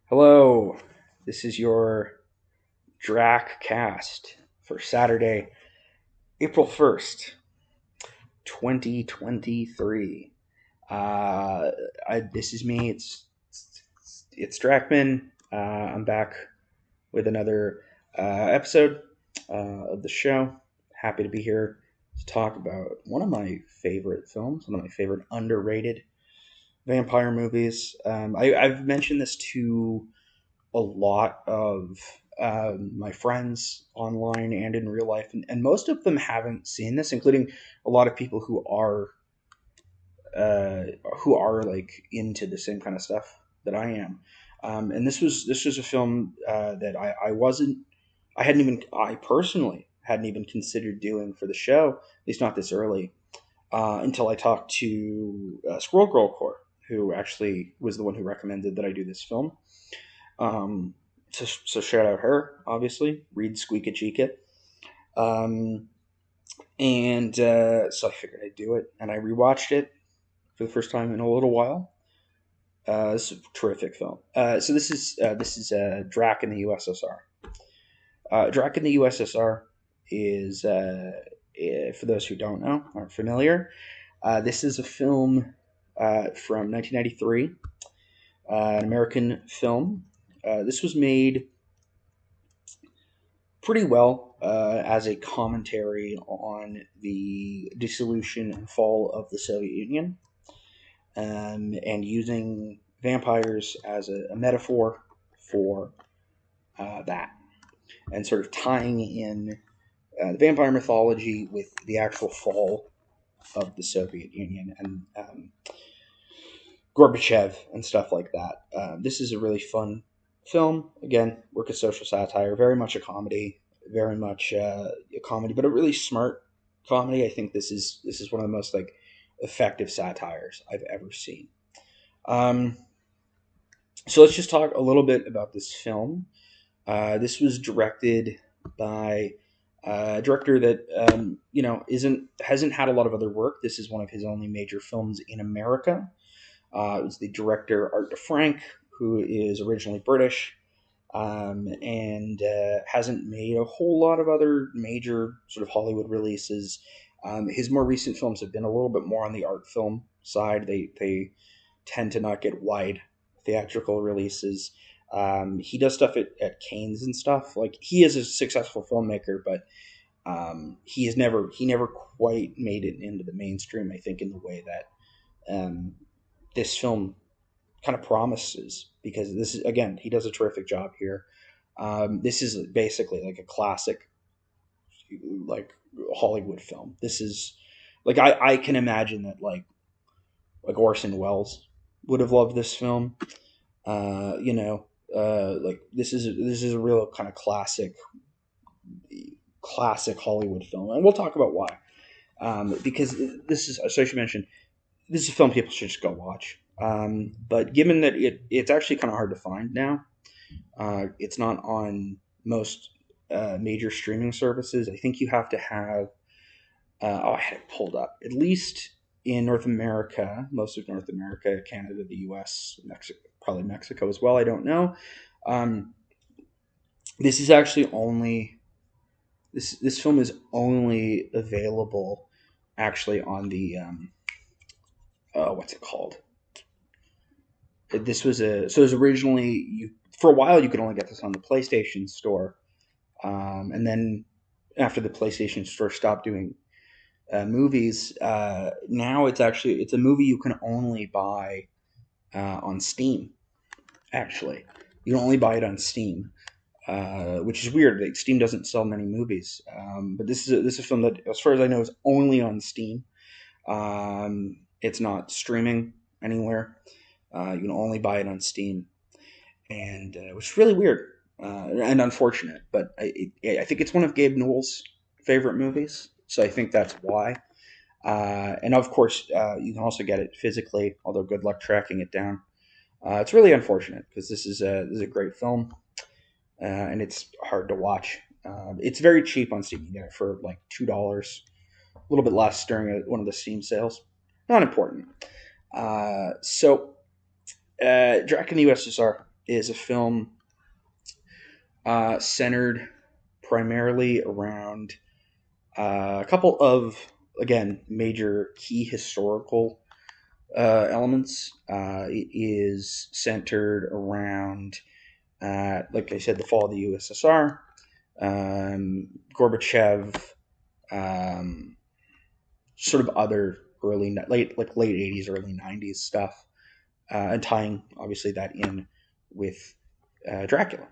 Hello, this is your DracCast for Saturday, April 1st, 2023. This is me. It's Dracman. I'm back with another episode of the show. Happy to be here to talk about one of my favorite films, one of my favorite underrated vampire movies. I've mentioned this to a lot of my friends online and in real life, and most of them haven't seen this, including a lot of people uh, who are like into the same kind of stuff that I am. And this was a film that I hadn't even I personally hadn't even considered doing for the show, at least not this early, until I talked to Squirrel Girl Core, who actually was the one who recommended that I do this film. Um, so shout out her, obviously. Read Squeak a Cheek It. Um, and so I figured I'd do it, and I rewatched it for the first time in a little while. It's a terrific film. So this is Drac in the USSR. Drac in the USSR is for those who don't know, aren't familiar. This is a film from 1993, an American film. This was made pretty well as a commentary on the dissolution and fall of the Soviet Union, and using vampires as a metaphor for that, and sort of tying in the vampire mythology with the actual fall of the Soviet Union and Gorbachev and stuff like that. This is a really fun film. Again, work of social satire, very much a comedy, very much a comedy, but a really smart comedy. I think this is one of the most like effective satires I've ever seen. Um, so let's just talk a little bit about this film. This was directed by a director that isn't hasn't had a lot of other work. This is one of his only major films in America. It was the director Art DeFrank, who is originally British, and hasn't made a whole lot of other major sort of Hollywood releases. His more recent films have been a little bit more on the art film side. They tend to not get wide theatrical releases. He does stuff at Cannes and stuff. Like, he is a successful filmmaker, but he never quite made it into the mainstream, I think, in the way that this film kind of promises, because this is, again, he does a terrific job here. This is basically like a classic, like, Hollywood film. This is like, I can imagine that like Orson Welles would have loved this film. Like, this is a real kind of classic Hollywood film, and we'll talk about why. Because this is, so I should mention, this is a film people should just go watch. But given that it's actually kind of hard to find now, it's not on most major streaming services. I think you have to have, I had it pulled up, at least in North America, most of North America, Canada, the US, Mexico, probably Mexico as well. I don't know. Um, this is actually only, this film is only available actually on the, what's it called? This was so it was originally, for a while you could only get this on the PlayStation Store, and then after the PlayStation Store stopped doing movies, now it's a movie you can only buy on Steam. Actually, you can only buy it on Steam, which is weird. Like, Steam doesn't sell many movies, but this is a film that, as far as I know, is only on Steam. It's not streaming anywhere. You can only buy it on Steam, and which is really weird and unfortunate. But I think it's one of Gabe Newell's favorite movies, so I think that's why. And of course, you can also get it physically, although good luck tracking it down. It's really unfortunate, because this is a great film, and it's hard to watch. It's very cheap on Steam. You get it for like $2, a little bit less during one of the Steam sales. Not important. So Drac in the USSR. is a film centered primarily around a couple of, again, major key historical elements. It is centered around, like I said, the fall of the USSR, Gorbachev, um, sort of other late 80s, early 90s stuff, and tying obviously that in with Dracula.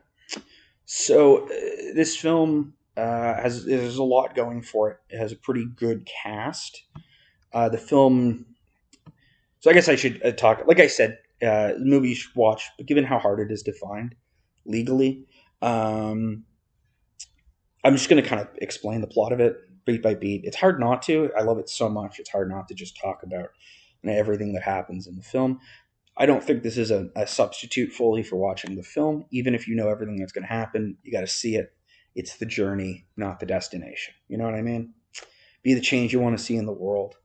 So this film has there's a lot going for it. It has a pretty good cast. The film. So I guess I should talk. Like I said, the movie you should watch, but given how hard it is to find legally, um, I'm just going to kind of explain the plot of it beat by beat. It's hard not to. I love it so much. It's hard not to just talk about everything that happens in the film. I don't think this is a substitute fully for watching the film. Even if you know everything that's going to happen, you got to see it. It's the journey, not the destination. You know what I mean? Be the change you want to see in the world.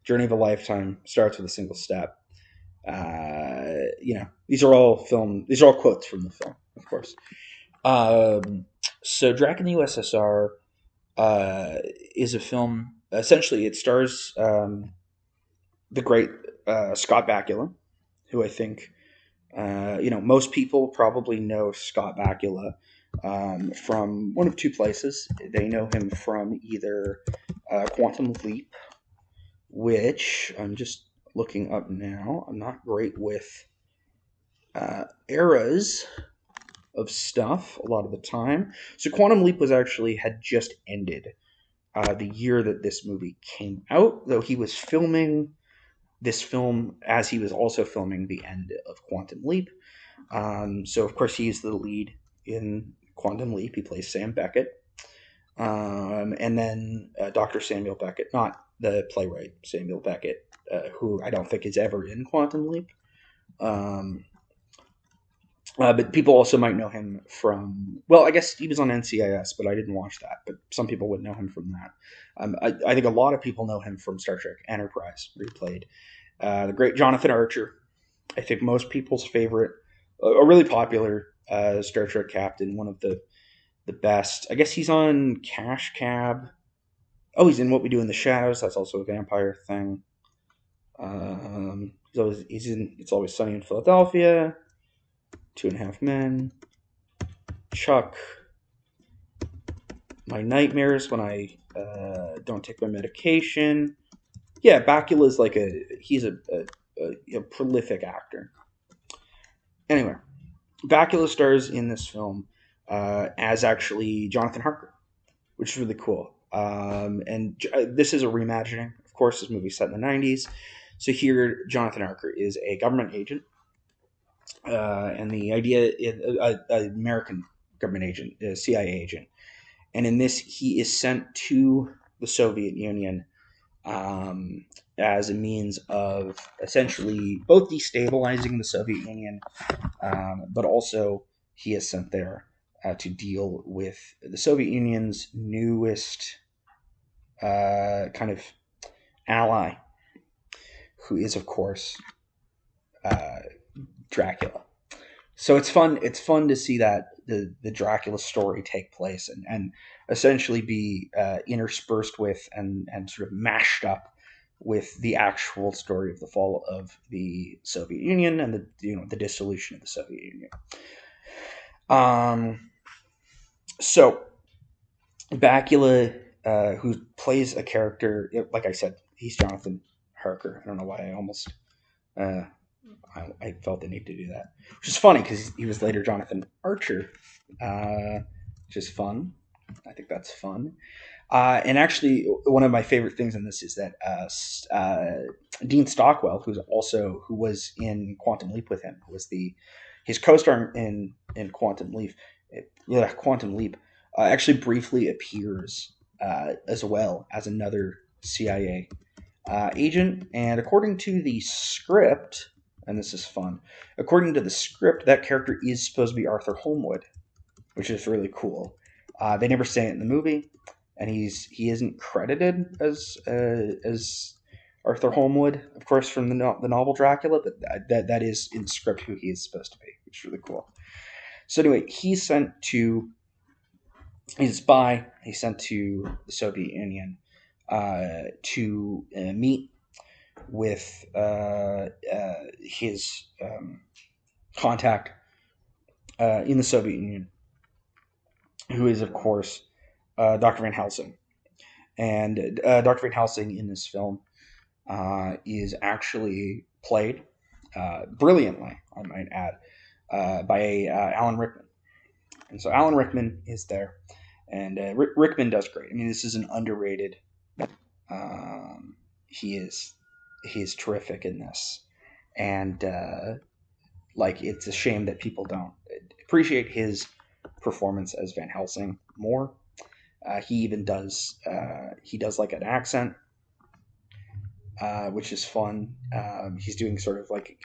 Journey of a lifetime starts with a single step. These are all quotes from the film, of course. So Drac in the USSR is a film. Essentially, it stars the great Scott Bakula, who I think most people probably know Scott Bakula from one of two places. They know him from either Quantum Leap, which I'm just looking up now. I'm not great with eras of stuff a lot of the time. So Quantum Leap had just ended the year that this movie came out, though he was filming this film as he was also filming the end of Quantum Leap. So of course he's the lead in Quantum Leap. He plays Sam Beckett. And then Dr. Samuel Beckett, not the playwright Samuel Beckett, who I don't think is ever in Quantum Leap. But people also might know him from, well, I guess he was on NCIS, but I didn't watch that. But some people would know him from that. I think a lot of people know him from Star Trek Enterprise, where he played the great Jonathan Archer. I think most people's favorite, a really popular Star Trek captain, one of the best. I guess he's on Cash Cab. Oh, he's in What We Do in the Shadows. That's also a vampire thing. He's in It's Always Sunny in Philadelphia. 2.5 Men. Chuck. My Nightmares When I Don't Take My Medication. Yeah, Bakula's he's a prolific actor. Anyway, Bakula stars in this film as actually Jonathan Harker, which is really cool. And this is a reimagining. Of course, this movie's set in the 90s. So here, Jonathan Harker is a government agent. And the idea is an American government agent, a CIA agent. And in this, he is sent to the Soviet Union as a means of essentially both destabilizing the Soviet Union, but also he is sent there to deal with the Soviet Union's newest kind of ally, who is, of course, Dracula. So it's fun to see that the Dracula story take place and essentially be interspersed with and sort of mashed up with the actual story of the fall of the Soviet Union and the dissolution of the Soviet Union. So Bakula, who plays a character, like I said, he's Jonathan Harker. I don't know why I almost I felt the need to do that, which is funny because he was later Jonathan Archer, which is fun. I think that's fun. And actually, one of my favorite things in this is that Dean Stockwell, who was in Quantum Leap with him, who was his co-star in Quantum Leap. Quantum Leap actually briefly appears as well as another CIA agent. And according to the script, and this is fun, according to the script, that character is supposed to be Arthur Holmwood, which is really cool. They never say it in the movie, and he isn't credited as Arthur Holmwood, of course, from the novel Dracula, but that is in script who he is supposed to be, which is really cool. So anyway, he's a spy. He's sent to the Soviet Union to meet with his contact in the Soviet Union, who is, of course, Dr. Van Helsing. And Dr. Van Helsing in this film is actually played brilliantly, I might add, by Alan Rickman. And so Alan Rickman is there, and Rickman does great. I mean, this is an underrated. He's terrific in this, and it's a shame that people don't appreciate his performance as Van Helsing more. He even does like an accent, which is fun. He's doing sort of like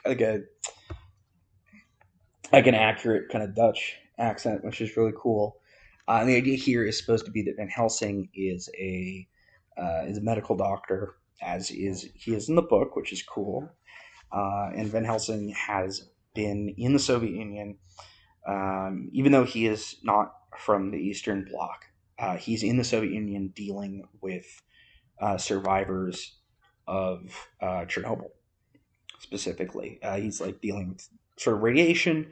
an accurate kind of Dutch accent, which is really cool. And the idea here is supposed to be that Van Helsing is a medical doctor, as he is in the book, which is cool. And Van Helsing has been in the Soviet Union, even though he is not from the Eastern Bloc. He's in the Soviet Union dealing with survivors of Chernobyl, specifically. He's like dealing with sort of radiation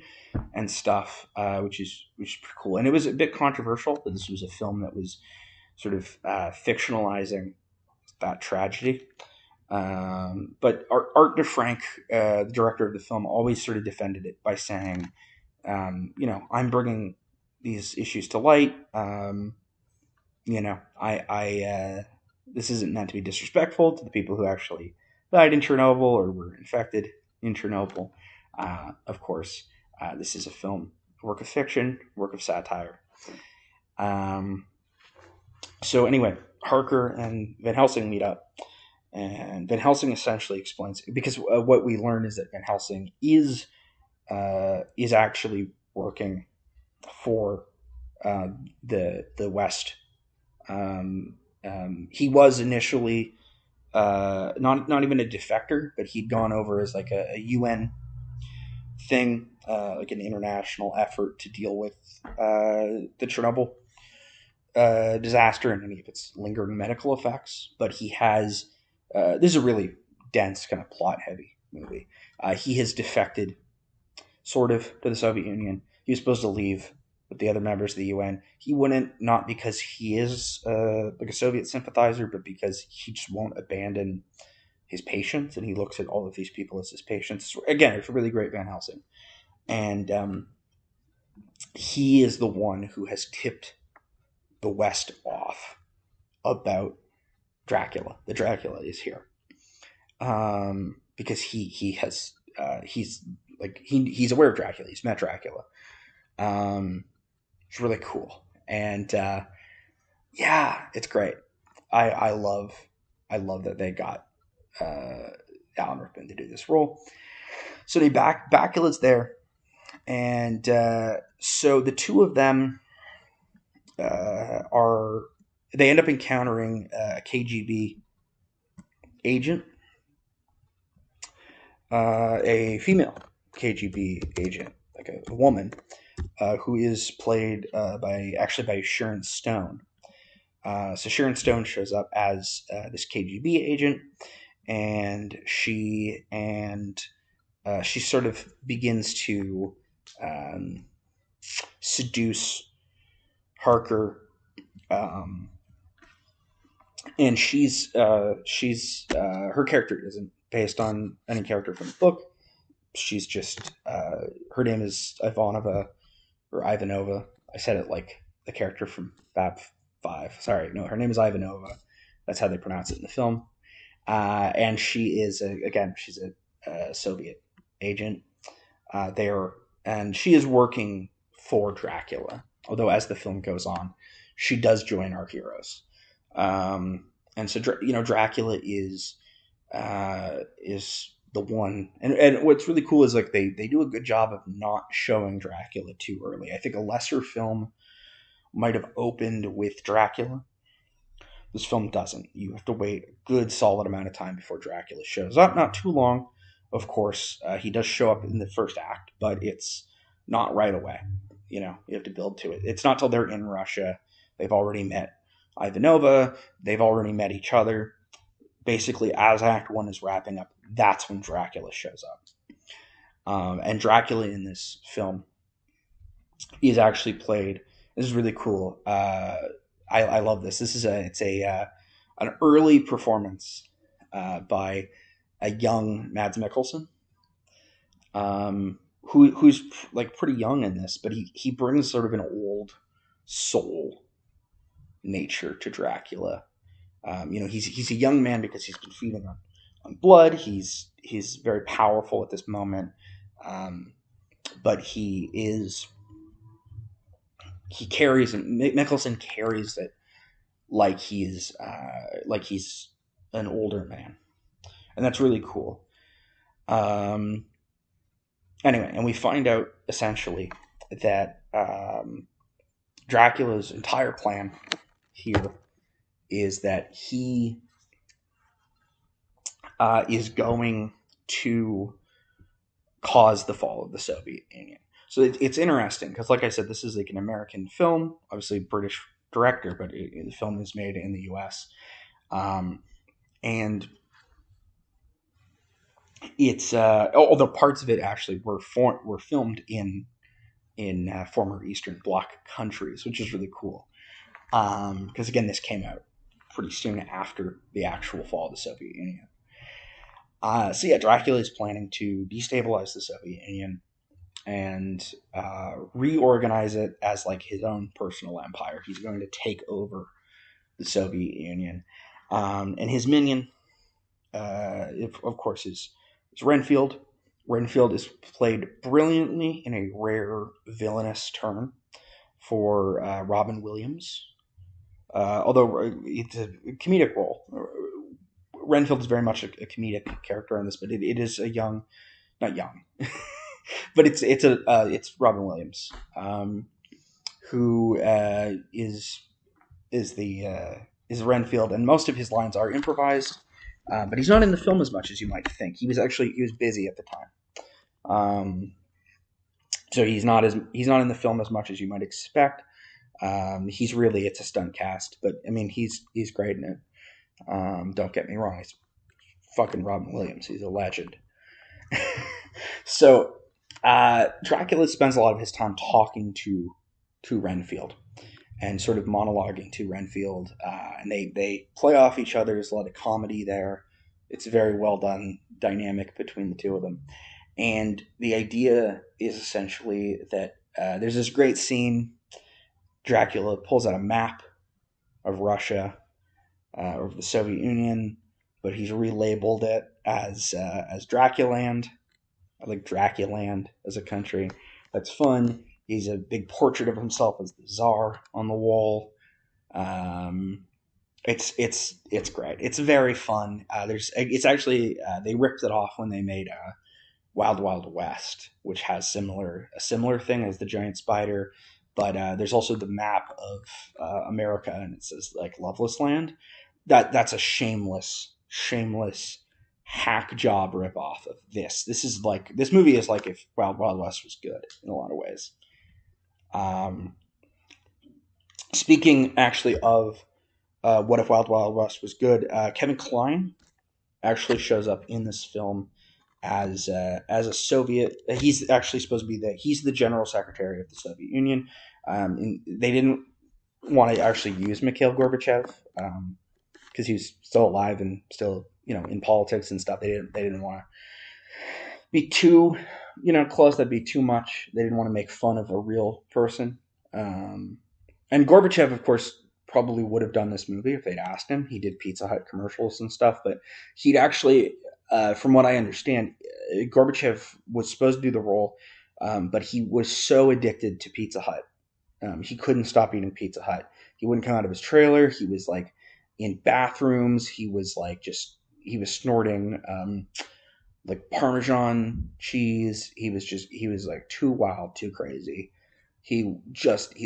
and stuff, which is pretty cool. And it was a bit controversial that this was a film that was sort of fictionalizing that tragedy. But Art DeFrank, the director of the film, always sort of defended it by saying, I'm bringing these issues to light. This isn't meant to be disrespectful to the people who actually died in Chernobyl or were infected in Chernobyl. Of course, this is a film, a work of fiction, work of satire. So anyway, Harker and Van Helsing meet up, and Van Helsing essentially explains, because what we learn is that Van Helsing is actually working for the West. He was initially not even a defector, but he'd gone over as like a UN thing, like an international effort to deal with the Chernobyl disaster and any of its lingering medical effects. But he has this is a really dense, kind of plot heavy movie. He has defected sort of to the Soviet Union. He was supposed to leave with the other members of the UN. He wouldn't, not because he is like a Soviet sympathizer, but because he just won't abandon his patients, and he looks at all of these people as his patients. Again, it's a really great Van Helsing. And he is the one who has tipped the West off about Dracula. The Dracula is here. Because he's aware of Dracula. He's met Dracula. It's really cool. And it's great. I love that they got Alan Rickman to do this role. So Bakula's there, and so the two of them they end up encountering a KGB agent, a female KGB agent, like a woman, who is played by Sharon Stone. So Sharon Stone shows up as this KGB agent, and she sort of begins to seduce Harker, and she's her character isn't based on any character from the book. She's just her name is Ivanova or Ivanova. I said it like the character from Bab 5. Sorry, no, her name is Ivanova. That's how they pronounce it in the film. And she is she's a Soviet agent there, and she is working for Dracula. Although as the film goes on, she does join our heroes, and so Dracula is the one. And what's really cool is like they do a good job of not showing Dracula too early. I think a lesser film might have opened with Dracula. This film doesn't. You have to wait a good solid amount of time before Dracula shows up. Not too long, of course. He does show up in the first act, but it's not right away. you have to build to it. It's not till they're in Russia. They've already met Ivanova. They've already met each other. Basically, as Act 1 is wrapping up, that's when Dracula shows up. And Dracula in this film is actually played. This is really cool. I love this. It's an early performance by a young Mads Mikkelsen, who's like pretty young in this, but he brings sort of an old soul nature to Dracula. He's a young man because he's been feeding on blood. He's very powerful at this moment, but Mikkelsen carries it like he's an older man, and that's really cool. Anyway, and we find out essentially that Dracula's entire plan here is that he is going to cause the fall of the Soviet Union. So it's interesting because, like I said, this is like an American film, obviously British director, but the film is made in the U.S. And it's although parts of it actually were filmed in former Eastern Bloc countries, which is really cool. Because again, this came out pretty soon after the actual fall of the Soviet Union. So yeah, Dracula is planning to destabilize the Soviet Union and reorganize it as like his own personal empire. He's going to take over the Soviet Union, and his minion, of course, is Renfield. Renfield is played brilliantly in a rare villainous turn for Robin Williams. Although it's a comedic role. Renfield is very much a comedic character in this, but it is a young, not young, but it's Robin Williams, who is Renfield, and most of his lines are improvised, but he's not in the film as much as you might think. He was busy at the time, so he's not in the film as much as you might expect. It's a stunt cast, but I mean he's great in it. Don't get me wrong, he's fucking Robin Williams. He's a legend. So Dracula spends a lot of his time talking to Renfield and sort of monologuing to Renfield, and they play off each other. There's a lot of comedy there. It's a very well done dynamic between the two of them. And the idea is essentially that there's this great scene. Dracula pulls out a map of Russia, of the Soviet Union, but he's relabeled it as Draculand. I like Draculand as a country. That's fun. He's a big portrait of himself as the Tsar on the wall. It's great. It's very fun. They ripped it off when they made Wild Wild West, which has a similar thing as the giant spider, but there's also the map of America, and it says like Loveless Land. That's a shameless hack job ripoff of this. This movie is like if Wild Wild West was good in a lot of ways. Speaking actually of what if Wild Wild West was good, Kevin Kline actually shows up in this film as a Soviet. He's actually supposed to be he's the general secretary of the Soviet Union. They didn't want to actually use Mikhail Gorbachev because he was still alive and still in politics and stuff. They didn't want to be too close. That'd be too much. They didn't want to make fun of a real person. And Gorbachev, of course, probably would have done this movie if they'd asked him. He did Pizza Hut commercials and stuff, but he'd actually, from what I understand, Gorbachev was supposed to do the role, but he was so addicted to Pizza Hut. He couldn't stop eating Pizza Hut. He wouldn't come out of his trailer. He was like in bathrooms. He was snorting like Parmesan cheese. He was like too wild, too crazy. He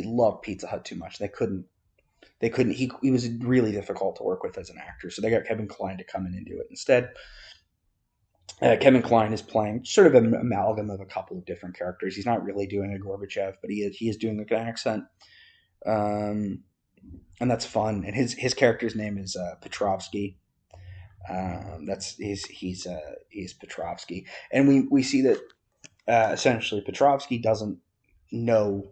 loved Pizza Hut too much. They couldn't. He was really difficult to work with as an actor. So they got Kevin Kline to come in and do it instead. Kevin Kline is playing sort of an amalgam of a couple of different characters. He's not really doing a Gorbachev, but he is doing like an accent, and that's fun. And his character's name is Petrovsky. That's he's Petrovsky, and we see that essentially Petrovsky doesn't know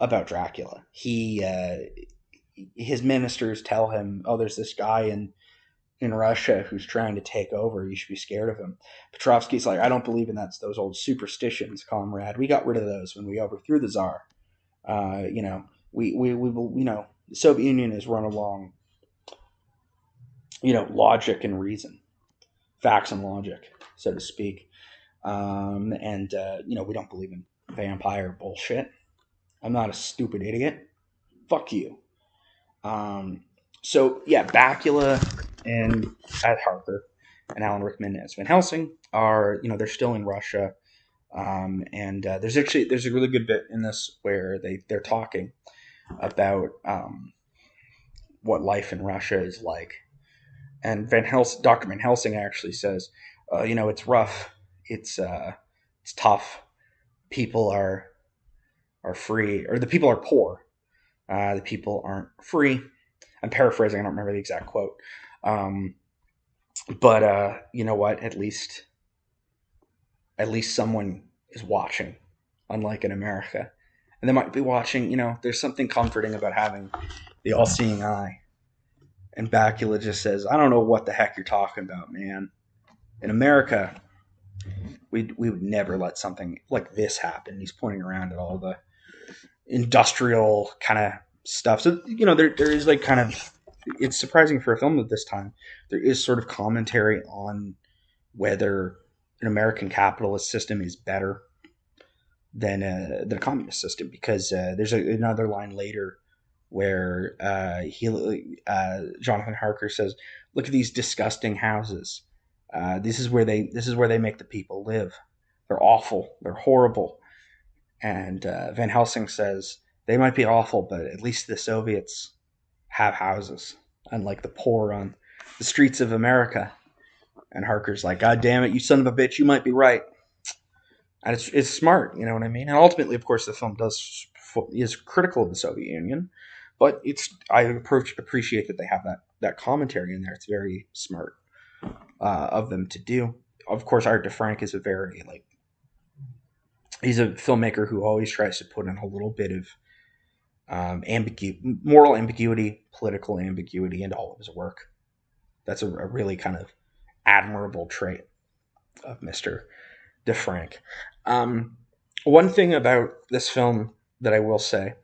about Dracula. His ministers tell him, "Oh, there's this guy in Russia who's trying to take over. You should be scared of him." Petrovsky's like, "I don't believe in those old superstitions, comrade. We got rid of those when we overthrew the Tsar. The Soviet Union is run along, logic and reason, facts and logic, so to speak. We don't believe in vampire bullshit. I'm not a stupid idiot. Fuck you." Bakula and Ed Harker and Alan Rickman as Van Helsing are, they're still in Russia. There's a really good bit in this where they're talking about what life in Russia is like. And Dr. Van Helsing actually says, it's rough. It's tough. People are free, or the people are poor. The people aren't free. I'm paraphrasing. I don't remember the exact quote. But you know what? At least someone is watching, unlike in America. And they might be watching, there's something comforting about having the all-seeing eye. And Bakula just says, "I don't know what the heck you're talking about, man. In America, we would never let something like this happen." He's pointing around at all the industrial kind of stuff. So, there is like kind of, it's surprising for a film of this time, there is sort of commentary on whether an American capitalist system is better than a communist system, because there's another line later where Jonathan Harker says, "Look at these disgusting houses. This is where they make the people live. They're awful. They're horrible." And Van Helsing says, "They might be awful, but at least the Soviets have houses, unlike the poor on the streets of America." And Harker's like, "God damn it, you son of a bitch, you might be right." And it's smart, you know what I mean? And ultimately, of course, the film is critical of the Soviet Union, but I appreciate that they have that commentary in there. It's very smart of them to do. Of course, Art DeFrank is he's a filmmaker who always tries to put in a little bit of moral ambiguity, political ambiguity into all of his work. That's a really kind of admirable trait of Mr. DeFrank. One thing about this film that I will say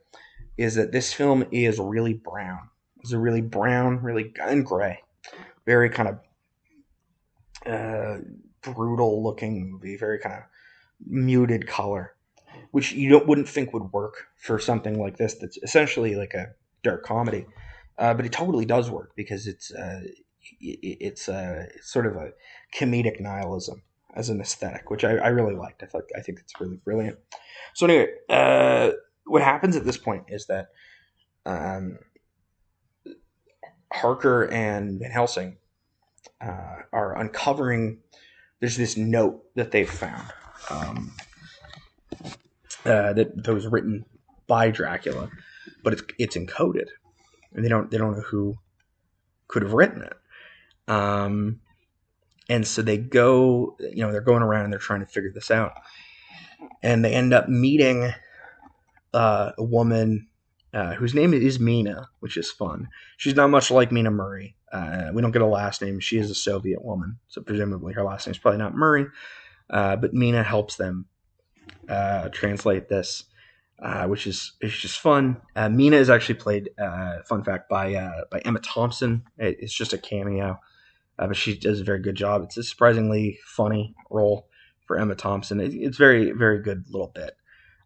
is that this film is really brown. It's a really brown, and gray, very kind of brutal looking movie, very kind of muted color, which you wouldn't think would work for something like this that's essentially like a dark comedy, but it totally does work because it's sort of a comedic nihilism as an aesthetic, which I really liked. I think it's really brilliant. So anyway, what happens at this point is that Harker and Van Helsing are uncovering. There's this note that they've found that was written by Dracula, but it's encoded, and they don't know who could have written it. And so they go, they're going around and they're trying to figure this out, and they end up meeting a woman whose name is Mina, which is fun. She's not much like Mina Murray. We don't get a last name. She is a Soviet woman, so presumably her last name is probably not Murray. But Mina helps them translate this, which is just fun. Mina is actually played, fun fact, by Emma Thompson. It's just a cameo, but she does a very good job. It's a surprisingly funny role for Emma Thompson. It's very, very good little bit.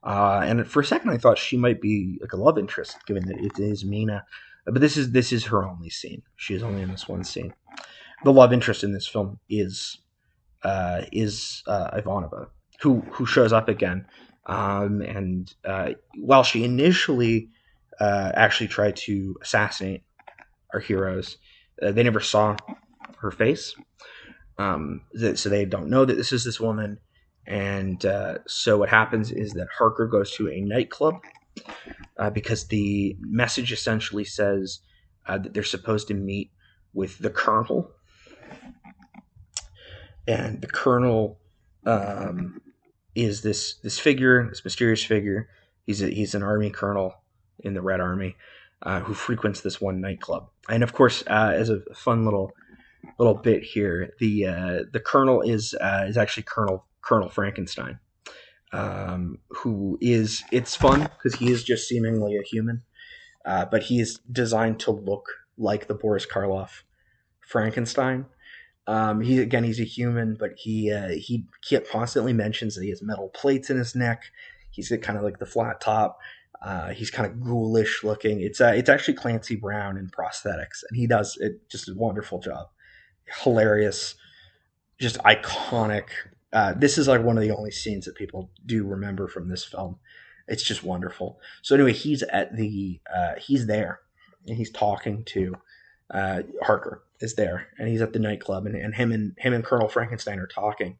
And for a second, I thought she might be like a love interest, given that it is Mina. But this is her only scene. She is only in this one scene. The love interest in this film is Ivanova, who shows up again. And while she initially actually tried to assassinate our heroes, they never saw her face. So they don't know that this is this woman. And so what happens is that Harker goes to a nightclub because the message essentially says that they're supposed to meet with the colonel. And the colonel is this figure, this mysterious figure. He's an army colonel in the Red Army who frequents this one nightclub. And of course, as a fun little bit here, the colonel is actually Colonel Frankenstein, who is, it's fun because he is just seemingly a human, but he is designed to look like the Boris Karloff Frankenstein. He's a human, but he constantly mentions that he has metal plates in his neck. He's got kind of like the flat top. He's kind of ghoulish looking. It's actually Clancy Brown in prosthetics, and he does it just a wonderful job. Hilarious, just iconic. This is like one of the only scenes that people do remember from this film. It's just wonderful. So anyway, he's there, and he's talking to Harker is there, and he's at the nightclub, and him and Colonel Frankenstein are talking.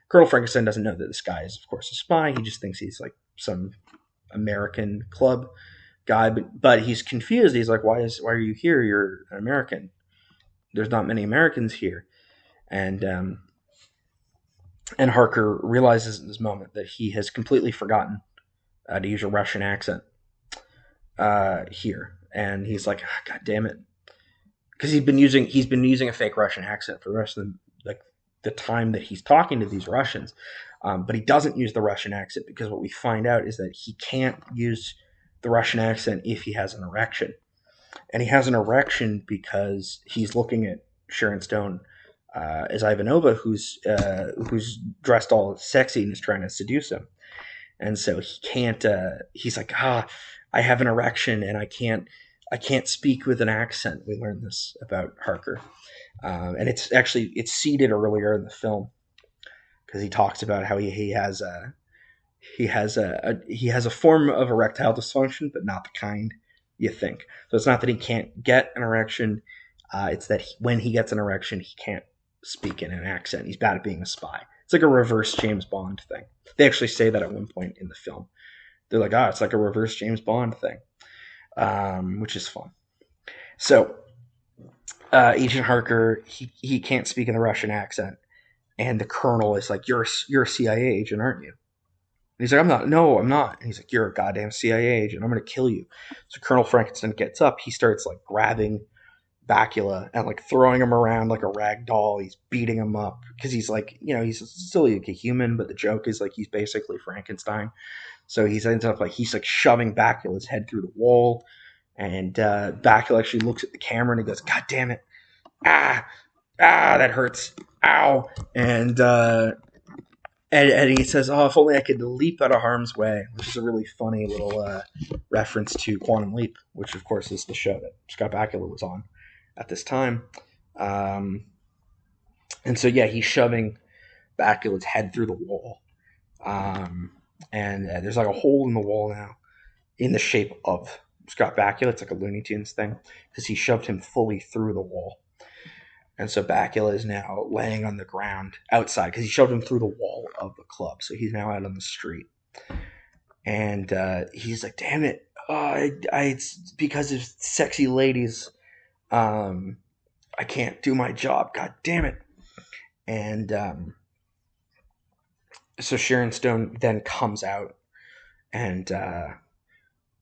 Colonel Frankenstein doesn't know that this guy is, of course, a spy. He just thinks he's like some American club guy, but he's confused. He's like, why are you here? You're an American. There's not many Americans here. And Harker realizes in this moment that he has completely forgotten to use a Russian accent here, and he's like, God damn it, because he's been using a fake Russian accent for the rest of the time that he's talking to these Russians, but he doesn't use the Russian accent because what we find out is that he can't use the Russian accent if he has an erection, and he has an erection because he's looking at Sharon Stone as Ivanova, who's dressed all sexy and is trying to seduce him, and so he can't. He's like, I have an erection and I can't speak with an accent. We learned this about Harker, and it's seeded earlier in the film because he talks about how he has a form of erectile dysfunction, but not the kind you think. So it's not that he can't get an erection; it's that when he gets an erection, he can't speak in an accent. He's bad at being a spy. It's like a reverse James Bond thing. They actually say that at one point in the film. They're like, it's like a reverse James Bond thing, which is fun. So Agent Harker, he can't speak in the Russian accent, and the colonel is like, you're a CIA agent, aren't you? And he's like, I'm not. No, I'm not. And he's like, you're a goddamn CIA agent. I'm going to kill you. So Colonel Frankenstein gets up. He starts like grabbing Bakula and like throwing him around like a rag doll. He's beating him up because he's like, he's still like a human, but the joke is like he's basically Frankenstein. So he's shoving Bakula's head through the wall, and Bakula actually looks at the camera and he goes, God damn it, that hurts, ow, and he says, if only I could leap out of harm's way, which is a really funny little reference to Quantum Leap, which of course is the show that Scott Bakula was on at this time. And so he's shoving Bakula's head through the wall. And there's like a hole in the wall now in the shape of Scott Bakula. It's like a Looney Tunes thing because he shoved him fully through the wall. And so Bakula is now laying on the ground outside because he shoved him through the wall of the club. So he's now out on the street. And he's like, damn it. It's because of sexy ladies. I can't do my job. God damn it. And so Sharon Stone then comes out and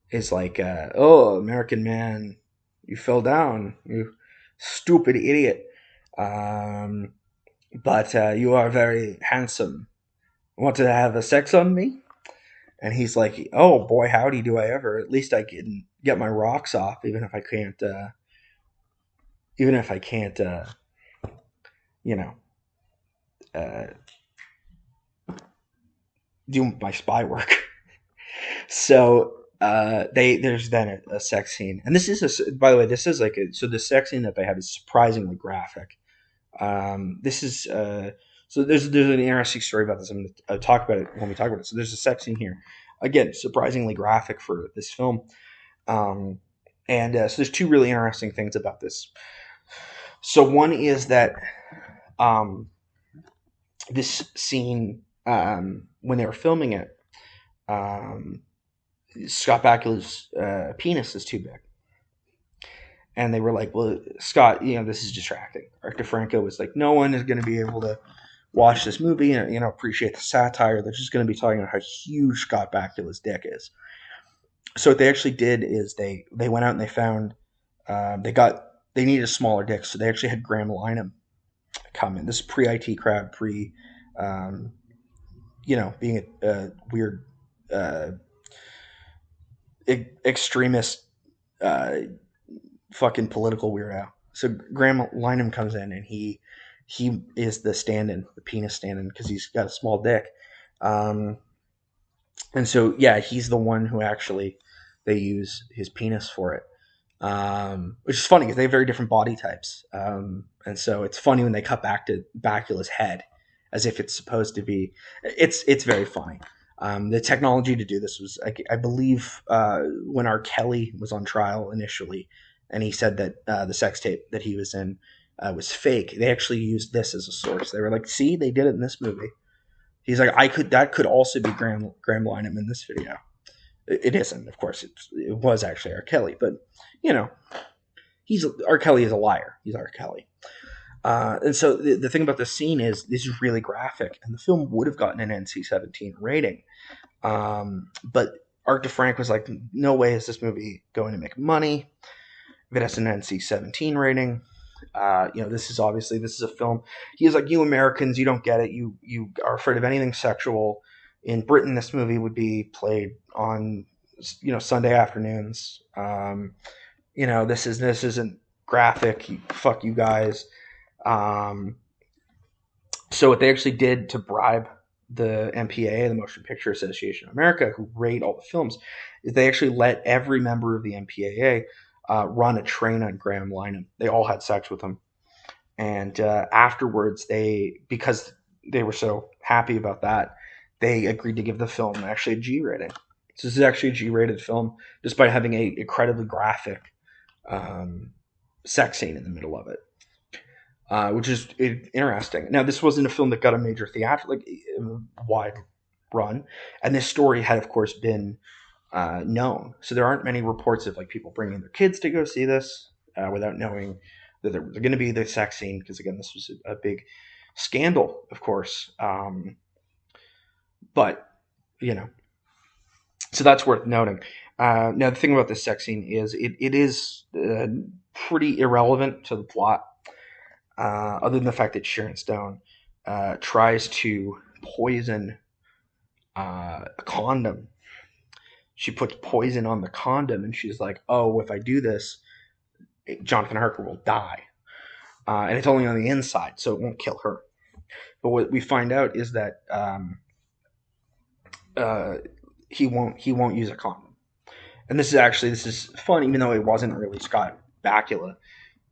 is like, American man, you fell down, you stupid idiot. But you are very handsome. Want to have a sex on me? And he's like, oh boy, howdy do I ever. At least I can get my rocks off, even if I can't, do my spy work. So there's then a sex scene, and this is by the way, this is like so the sex scene that they have is surprisingly graphic. So there's an interesting story about this. I'll talk about it when we talk about it. So there's a sex scene here, again, surprisingly graphic for this film. So there's two really interesting things about this. So one is that this scene, when they were filming it, um, Scott Bakula's penis is too big. And they were like, well, Scott, this is distracting. Art DeFranco was like, no one is going to be able to watch this movie and, appreciate the satire. They're just going to be talking about how huge Scott Bakula's dick is. So what they actually did is they went out and they found, they needed a smaller dick. So they actually had Graham Lineham come in. This is pre-IT crowd, being a weird extremist fucking political weirdo. So Graham Lineham comes in and he is the stand-in, the penis stand-in, because he's got a small dick. And so yeah, he's the one who actually they use his penis for it. Which is funny because they have very different body types. And so it's funny when they cut back to Bakula's head as if it's supposed to be. It's very funny. The technology to do this was, I believe, when R. Kelly was on trial initially, and he said that the sex tape that he was in was fake. They actually used this as a source. They were like, "See, they did it in this movie." He's like, that could also be Graham Lineham in this video." It isn't, of course. It was actually R. Kelly, but R. Kelly is a liar. He's R. Kelly. And so the thing about this scene is this is really graphic, and the film would have gotten an NC-17 rating. But Art DeFranco was like, no way is this movie going to make money if it has an NC-17 rating. This is a film. He's like, you Americans, you don't get it. You are afraid of anything sexual. In Britain, this movie would be played on, Sunday afternoons. This isn't graphic. Fuck you guys. So what they actually did to bribe the MPAA, the Motion Picture Association of America, who rate all the films, is they actually let every member of the MPAA run a train on Graham Lineham. They all had sex with him. And afterwards, because they were so happy about that, they agreed to give the film actually a G rating. So this is actually a G-rated film, despite having a incredibly graphic sex scene in the middle of it. Which is interesting. Now, this wasn't a film that got a major theatrical, wide run, and this story had, of course, been known. So there aren't many reports of people bringing their kids to go see this without knowing that they're going to be the sex scene. Because again, this was a big scandal, of course. But so that's worth noting. Now, the thing about this sex scene is it is pretty irrelevant to the plot. Other than the fact that Sharon Stone tries to poison a condom. She puts poison on the condom, and she's like, oh, if I do this, Jonathan Harker will die. And it's only on the inside, so it won't kill her. But what we find out is that he won't use a condom. And this is fun, even though it wasn't really Scott Bakula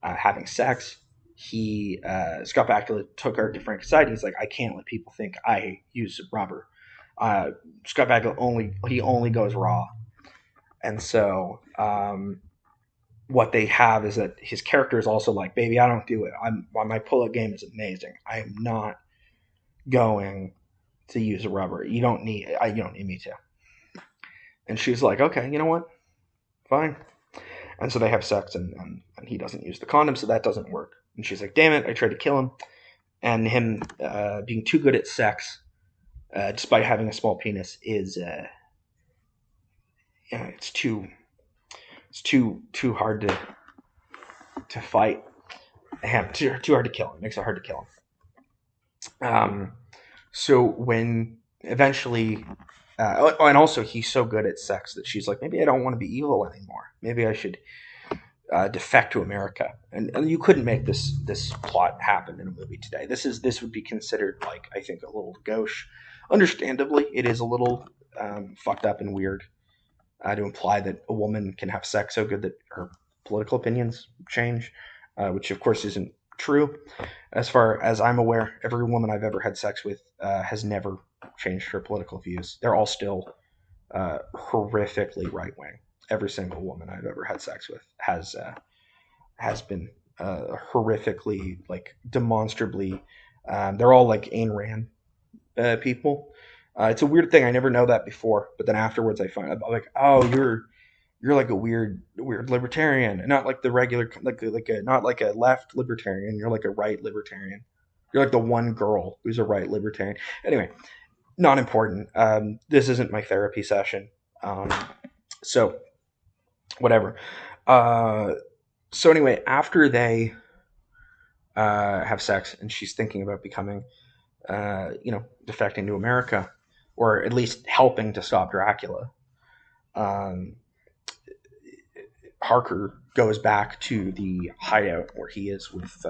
having sex. Scott Bakula took Art DeFranco aside. He's like, I can't let people think I use rubber. Scott Bakula only goes raw. And so what they have is that his character is also like, baby, I don't do it. My pull-up game is amazing. I am not going to use a rubber. You don't need me to. And she's like, okay, you know what? Fine. And so they have sex, and he doesn't use the condom, so that doesn't work. And she's like, damn it, I tried to kill him. And him being too good at sex, despite having a small penis, is it's too hard to fight. Too hard to kill him. It makes it hard to kill him. So when eventually, and also he's so good at sex that she's like, maybe I don't want to be evil anymore. Maybe I should defect to America. And you couldn't make this plot happen in a movie today. This would be considered, like, I think, a little gauche. Understandably, it is a little fucked up and weird to imply that a woman can have sex so good that her political opinions change, which of course isn't true. As far as I'm aware, every woman I've ever had sex with has never changed her political views. They're all still horrifically right-wing. Every single woman I've ever had sex with has been horrifically, like, demonstrably They're all like Ayn Rand people. It's a weird thing. I never know that before, but then afterwards I find I'm like, oh, you're like a weird libertarian, and not like the regular not like a left libertarian. You're like a right libertarian. You're like the one girl who's a right libertarian. Anyway, not important. This isn't my therapy session. So whatever. So anyway, after they have sex, and she's thinking about becoming, defecting to America, or at least helping to stop Dracula. Harker goes back to the hideout where he is with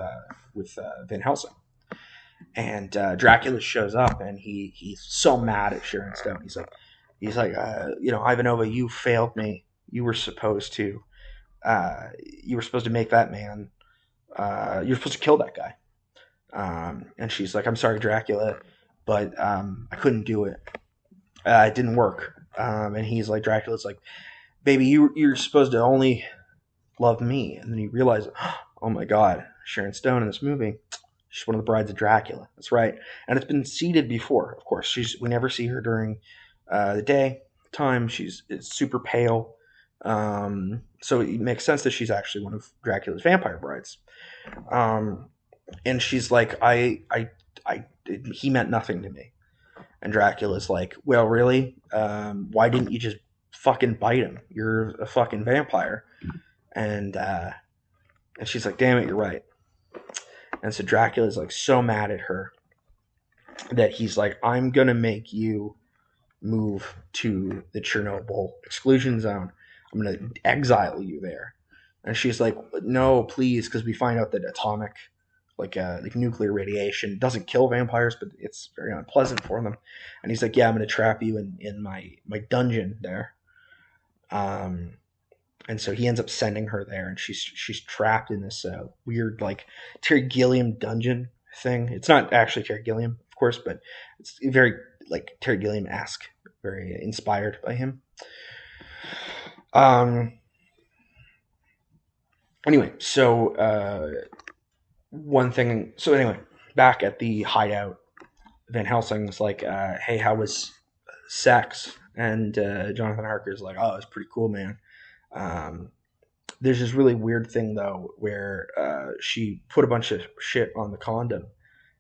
Van Helsing, and Dracula shows up, and he's so mad at Sharon Stone. He's like, Ivanova, you failed me. You were supposed to make that man. You're supposed to kill that guy. And she's like, I'm sorry, Dracula, but I couldn't do it. It didn't work. And he's like, Dracula's like, baby, you're supposed to only love me. And then you realize, oh my God, Sharon Stone in this movie, she's one of the brides of Dracula. That's right. And it's been seeded before, of course. We never see her during the daytime. It's super pale. So it makes sense that she's actually one of Dracula's vampire brides. And she's like, he meant nothing to me. And Dracula's like, well, really? Why didn't you just fucking bite him? You're a fucking vampire. And she's like, damn it, you're right. And so Dracula's like so mad at her that he's like, I'm gonna make you move to the Chernobyl exclusion zone. I'm gonna exile you there. And she's like, no, please, because we find out that atomic, like nuclear radiation doesn't kill vampires, but it's very unpleasant for them. And he's like, yeah, I'm going to trap you in my dungeon there. And so he ends up sending her there, and she's trapped in this weird like Terry Gilliam dungeon thing. It's not actually Terry Gilliam, of course, but it's very like Terry Gilliam-esque, very inspired by him. Anyway, so back at the hideout, Van Helsing's like, hey, how was sex? And Jonathan Harker's like, oh, it's pretty cool, man. There's this really weird thing, though, where she put a bunch of shit on the condom,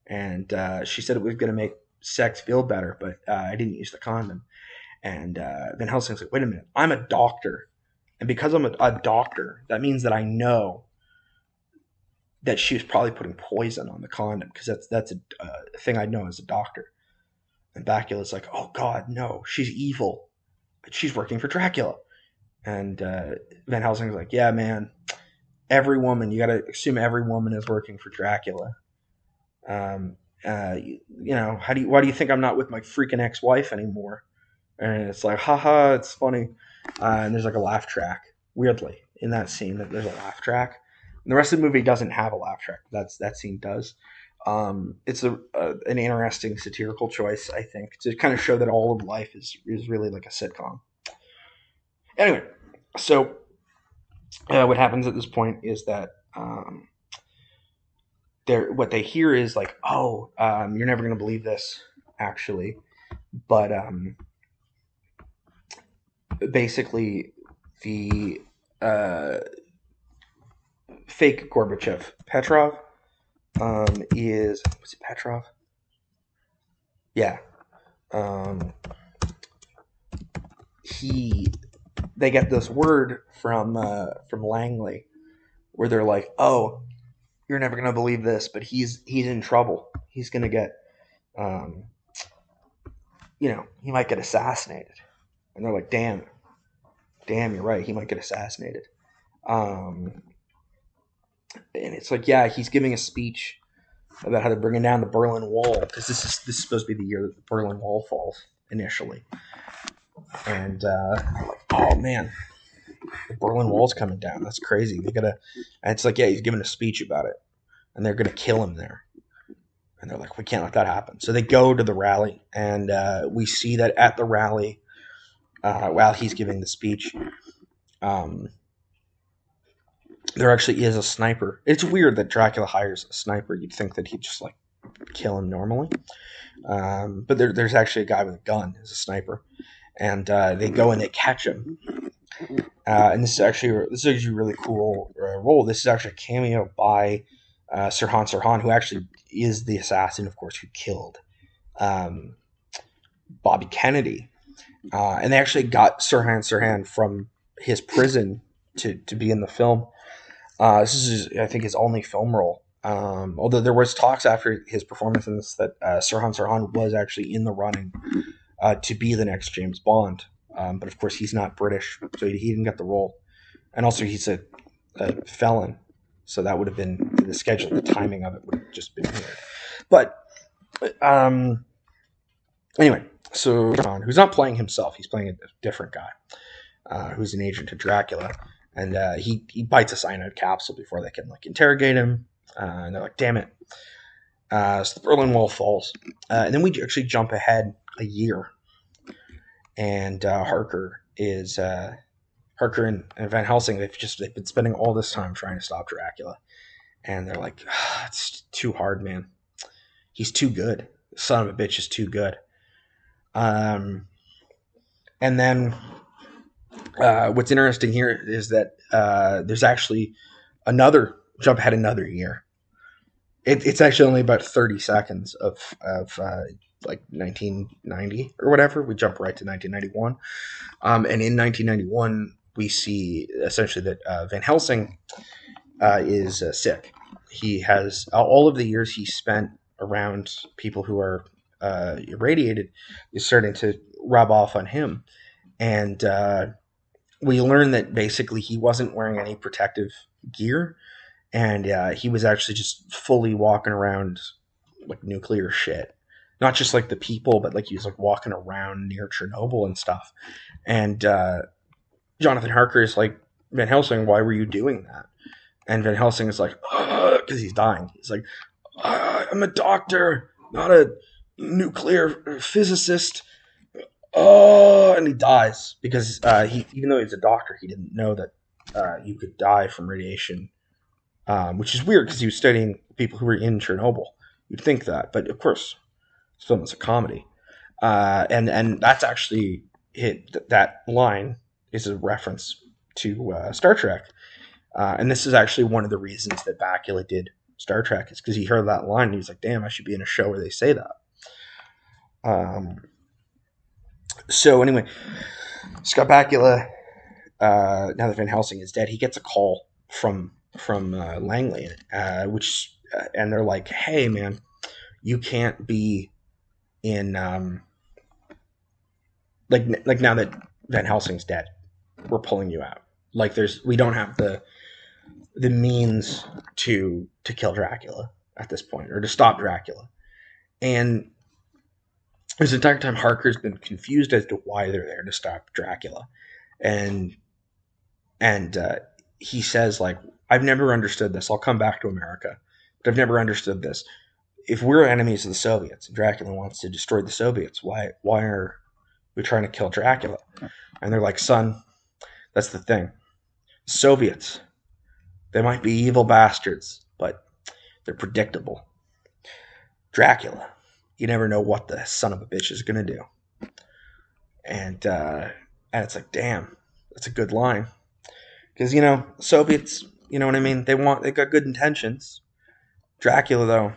and she said it was going to make sex feel better, but I didn't use the condom. And Van Helsing's like, wait a minute, I'm a doctor. And because I'm a doctor, that means that I know that she was probably putting poison on the condom, because that's a thing I know as a doctor. And Bacula's like, oh God, no, she's evil. She's working for Dracula. And Van Helsing's like, yeah, man, every woman, you got to assume every woman is working for Dracula. Why do you think I'm not with my freaking ex-wife anymore? And it's like, haha, it's funny. And there's like a laugh track, weirdly, in that scene. That there's a laugh track. And the rest of the movie doesn't have a laugh track. That scene does. It's an interesting satirical choice, I think, to kind of show that all of life is really like a sitcom. Anyway, so what happens at this point is that what they hear is like, oh, you're never going to believe this, actually. But basically, the fake Gorbachev, Petrov, was it Petrov? Yeah. They get this word from Langley, where they're like, oh, you're never gonna believe this, but he's in trouble. He's gonna get, he might get assassinated. And they're like, damn, you're right. He might get assassinated. And it's like, yeah, he's giving a speech about how they're bringing down the Berlin Wall, because this is supposed to be the year that the Berlin Wall falls initially. And I'm like, oh man, the Berlin Wall's coming down. That's crazy. And it's like, yeah, he's giving a speech about it, and they're gonna kill him there. And they're like, we can't let that happen. So they go to the rally, and we see that at the rally, while he's giving the speech, there actually is a sniper. It's weird that Dracula hires a sniper. You'd think that he'd just like kill him normally. But there's actually a guy with a gun as a sniper, and they go and they catch him. And this is actually a really cool role. This is actually a cameo by Sirhan Sirhan, who actually is the assassin, of course, who killed Bobby Kennedy. And they actually got Sirhan Sirhan from his prison to be in the film. This is, I think, his only film role. Although there was talks after his performance in this that Sirhan Sirhan was actually in the running to be the next James Bond. But of course, he's not British, so he didn't get the role. And also, he's a felon, so that would have been the schedule. The timing of it would have just been weird. But anyway, so John, who's not playing himself, he's playing a different guy who's an agent to Dracula, and he bites a cyanide capsule before they can interrogate him. And they're like, "Damn it!" So the Berlin Wall falls, and then we actually jump ahead a year. And Harker and Van Helsing, they've been spending all this time trying to stop Dracula, and they're like, it's too hard, man. He's too good. The son of a bitch is too good. And then what's interesting here is that there's actually another jump ahead another year. It's actually only about 30 seconds of 1990 or whatever. We jump right to 1991. And in 1991, we see essentially that Van Helsing is sick. He has all of the years he spent around people who are irradiated is starting to rub off on him. And we learn that basically he wasn't wearing any protective gear. And he was actually just fully walking around like nuclear shit. Not just like the people, but he was walking around near Chernobyl and stuff. And Jonathan Harker is like, Van Helsing, why were you doing that? And Van Helsing is like, because he's dying. He's like, I'm a doctor, not a nuclear physicist. And he dies because even though he's a doctor, he didn't know that you could die from radiation, which is weird because he was studying people who were in Chernobyl. You'd think that, but of course, this film is a comedy, and that's actually that line is a reference to Star Trek, and this is actually one of the reasons that Bakula did Star Trek is because he heard that line and he was like, "Damn, I should be in a show where they say that." So anyway, Scott Bakula, now that Van Helsing is dead, he gets a call from Langley, and they're like, "Hey, man, you can't be in like now that Van Helsing's dead, we're pulling you out. We don't have the means to kill Dracula at this point or to stop Dracula." And this entire time, Harker's been confused as to why they're there to stop Dracula, and he says I've never understood this. I'll come back to America, but I've never understood this. If we're enemies of the Soviets and Dracula wants to destroy the Soviets, why are we trying to kill Dracula? And they're like, "Son, that's the thing. Soviets, they might be evil bastards, but they're predictable. Dracula, you never know what the son of a bitch is going to do." And it's like, damn, that's a good line. Because, Soviets, you know what I mean? They got good intentions. Dracula, though,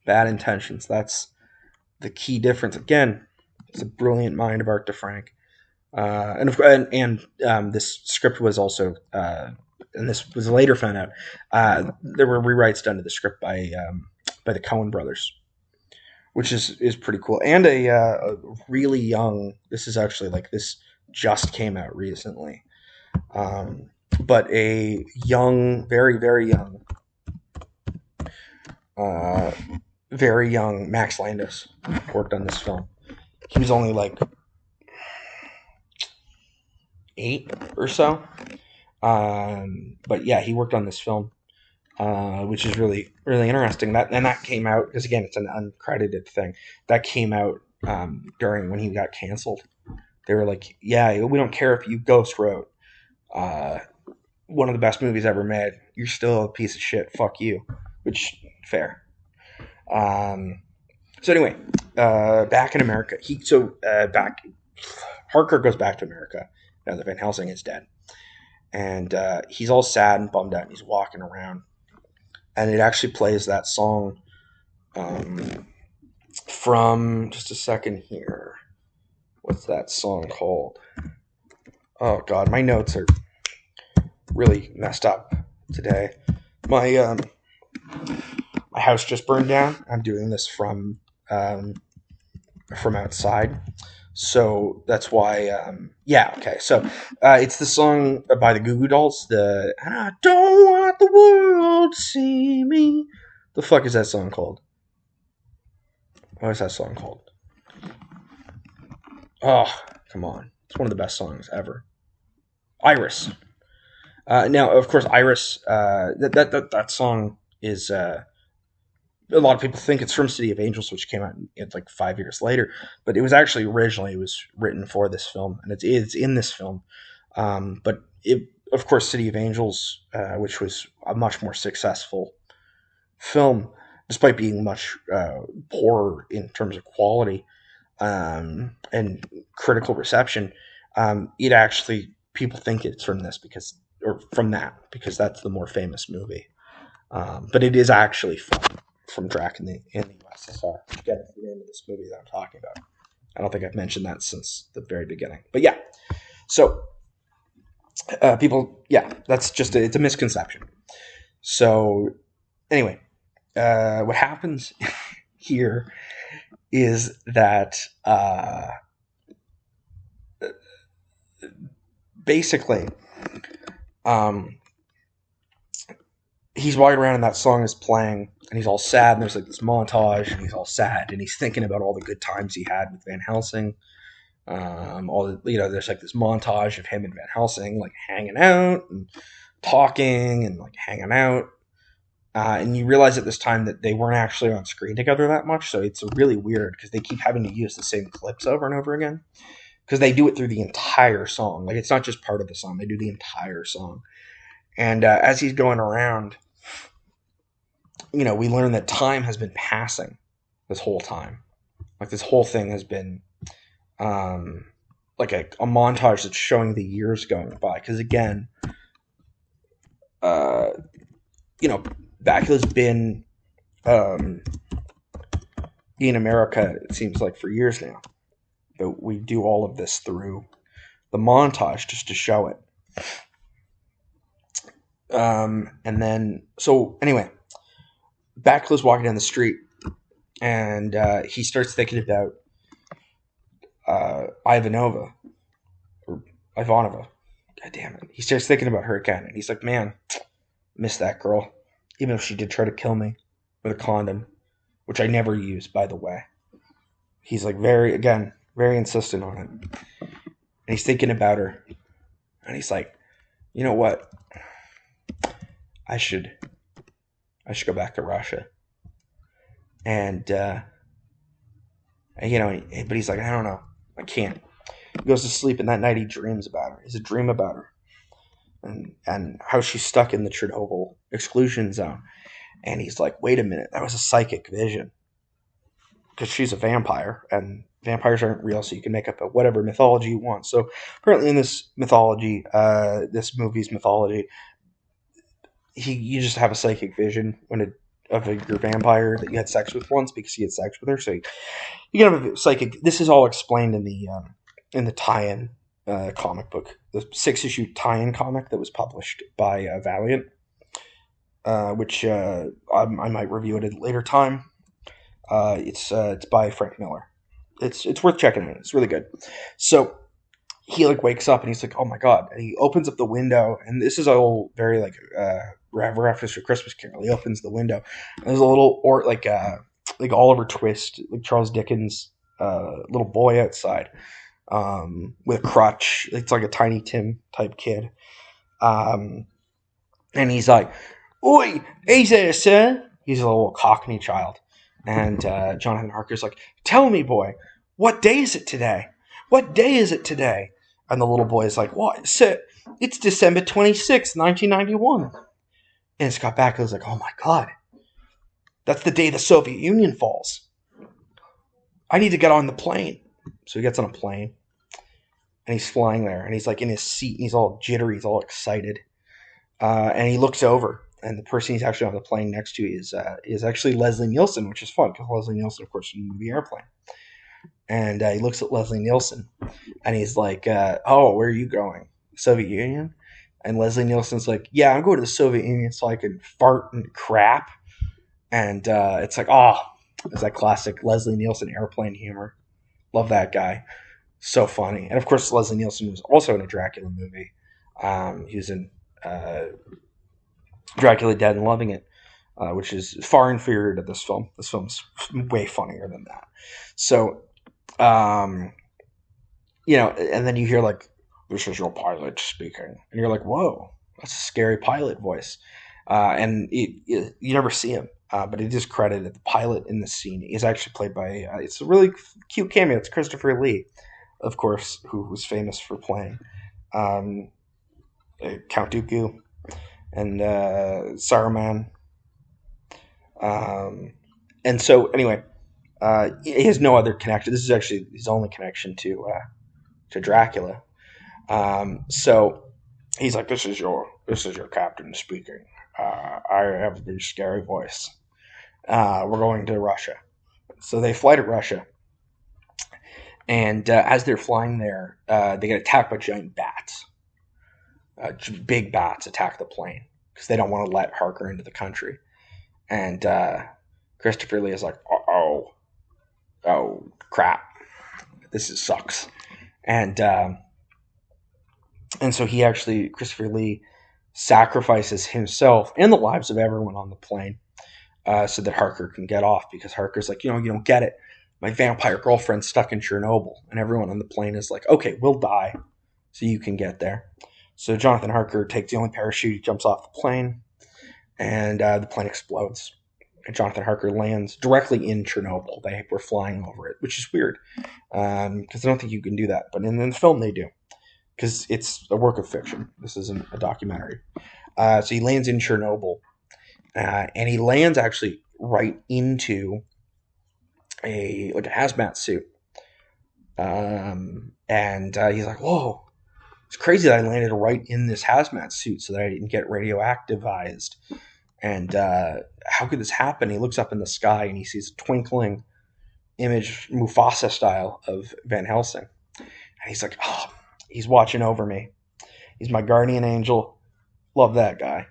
bad intentions. That's the key difference. Again, it's a brilliant mind of Art DeFrank. And this script was also, and this was later found out, there were rewrites done to the script by the Coen brothers, which is pretty cool. And a really young, this is actually this just came out recently, but a young, very, very young, Max Landis worked on this film. He was only 8 or so. But yeah, he worked on this film, which is really, really interesting. That came out, because again, it's an uncredited thing. That came out during when he got canceled. They were like, "Yeah, we don't care if you Ghost wrote one of the best movies ever made. You're still a piece of shit. Fuck you." Which, fair. So anyway, back in America, Harker goes back to America now that Van Helsing is dead, and he's all sad and bummed out. And he's walking around, and it actually plays that song from just a second here. What's that song called? Oh God, my notes are really messed up today. My house just burned down. I'm doing this from outside, so that's why. Okay. So it's the song by the Goo Goo Dolls. The "And I don't want the world to see me." The fuck is that song called? What is that song called? Oh, come on! It's one of the best songs ever. Iris. Now, of course, Iris. That song is. A lot of people think it's from City of Angels, which came out like 5 years later, but it was actually originally written for this film, and it's in this film. But of course, City of Angels, which was a much more successful film, despite being much poorer in terms of quality and critical reception, it actually people think it's from this because that's the more famous movie. But it is actually from Drac in the USSR. Get it, the name of this movie that I'm talking about. I don't think I've mentioned that since the very beginning. But yeah, so that's just it's a misconception. So anyway, what happens here is that basically he's walking around and that song is playing and he's all sad and there's like this montage and he's all sad and he's thinking about all the good times he had with Van Helsing. There's like this montage of him and Van Helsing like hanging out and talking and like hanging out. And you realize at this time that they weren't actually on screen together that much. So it's really weird because they keep having to use the same clips over and over again because they do it through the entire song. Like it's not just part of the song. They do the entire song. And as he's going around, we learn that time has been passing this whole time. Like this whole thing has been like a montage that's showing the years going by. Because again, Bakula's been in America, it seems like, for years now. But we do all of this through the montage just to show it. Anyway, Bakula's walking down the street and he starts thinking about Ivanova. God damn it. He starts thinking about her again and he's like, man, miss that girl. Even if she did try to kill me with a condom, which I never use, by the way. He's like very insistent on it. And he's thinking about her. And he's like, you know what? I should go back to Russia. And, but he's like, I don't know. I can't. He goes to sleep, and that night he dreams about her. It's a dream about her. And how she's stuck in the Chernobyl exclusion zone. And he's like, wait a minute, that was a psychic vision. Because she's a vampire, and vampires aren't real, so you can make up whatever mythology you want. So apparently in this mythology, this movie's mythology, you just have a psychic vision of your vampire that you had sex with once because you had sex with her. So you can have a psychic. This is all explained in the tie-in comic book, the 6-issue tie-in comic that was published by Valiant, which I might review it at a later time. It's by Frank Miller. It's worth checking out. It's really good. So he wakes up and he's like, oh my god, and he opens up the window, and this is all very reference to Christmas Carol. He opens the window, and there's a little like Oliver Twist, like Charles Dickens, little boy outside, with a crutch. It's like a Tiny Tim type kid, and he's like, "Oi, hey there, sir." He's a little Cockney child, and Jonathan Harker's like, "Tell me, boy, what day is it today? What day is it today?" And the little boy is like, "What, sir? It's December 26th, 1991. And Scott Bakula's like, oh my god, That's the day the Soviet Union falls. I need to get on the plane. So he gets on a plane, and he's flying there, and he's like in his seat, and he's all jittery, he's all excited, and he looks over, and the person he's actually on the plane next to is actually Leslie Nielsen, which is fun because Leslie Nielsen, of course, in the movie Airplane. And he looks at Leslie Nielsen, and he's like, "Oh, where are you going? Soviet Union?" And Leslie Nielsen's like, "Yeah, I'm going to the Soviet Union so I can fart and crap." And it's like, oh, it's that classic Leslie Nielsen Airplane humor. Love that guy. So funny. And of course, Leslie Nielsen was also in a Dracula movie. He was in Dracula Dead and Loving It, which is far inferior to this film. This film's way funnier than that. So, and then you hear like, "This is your pilot speaking." And you're like, whoa, that's a scary pilot voice. And you never see him. But it is credited. The pilot in this scene is actually played by, it's a really cute cameo. It's Christopher Lee, of course, who was famous for playing Count Dooku and Saruman. And so, anyway, he has no other connection. This is actually his only connection to Dracula. So he's like, this is your captain speaking. I have a very scary voice. We're going to Russia. So they fly to Russia. And as they're flying there, they get attacked by giant bats. Big bats attack the plane because they don't want to let Harker into the country. And Christopher Lee is like, oh, crap. Sucks. And so Christopher Lee sacrifices himself and the lives of everyone on the plane so that Harker can get off, because Harker's like, you don't get it. My vampire girlfriend's stuck in Chernobyl, and everyone on the plane is like, okay, we'll die so you can get there. So Jonathan Harker takes the only parachute, he jumps off the plane, and the plane explodes. And Jonathan Harker lands directly in Chernobyl. They were flying over it, which is weird because I don't think you can do that. But in the film, they do, because it's a work of fiction. This isn't a documentary. So he lands in Chernobyl, and he lands actually right into a hazmat suit. And he's like, whoa, it's crazy that I landed right in this hazmat suit so that I didn't get radioactivized. And how could this happen? He looks up in the sky and he sees a twinkling image, Mufasa style, of Van Helsing. And he's like, oh, he's watching over me. He's my guardian angel. Love that guy.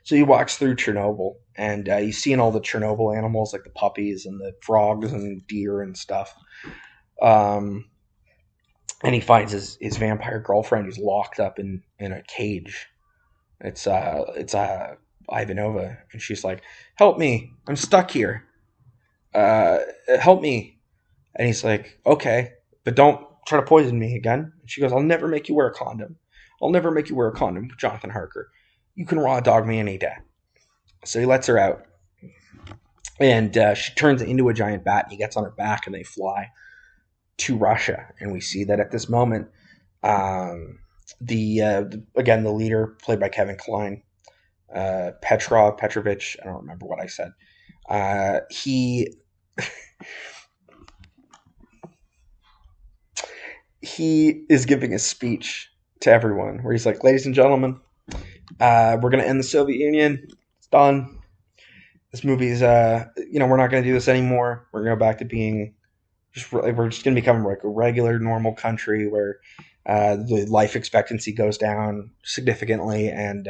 So he walks through Chernobyl, and he's seeing all the Chernobyl animals, like the puppies and the frogs and deer and stuff. And he finds his vampire girlfriend who's locked up in a cage. It's Ivanova, and she's like, help me, I'm stuck here. Help me. And he's like, okay, but don't try to poison me again. And she goes, I'll never make you wear a condom. I'll never make you wear a condom, Jonathan Harker. You can raw dog me any day. So he lets her out, and she turns into a giant bat, and he gets on her back, and they fly to Russia. And we see that at this moment, the leader, played by Kevin Kline, Petrovich, I don't remember what I said. He is giving a speech to everyone where he's like, ladies and gentlemen, we're going to end the Soviet Union. It's done. This movie's, we're not going to do this anymore. We're going to go back to being we're just going to become like a regular, normal country where the life expectancy goes down significantly, and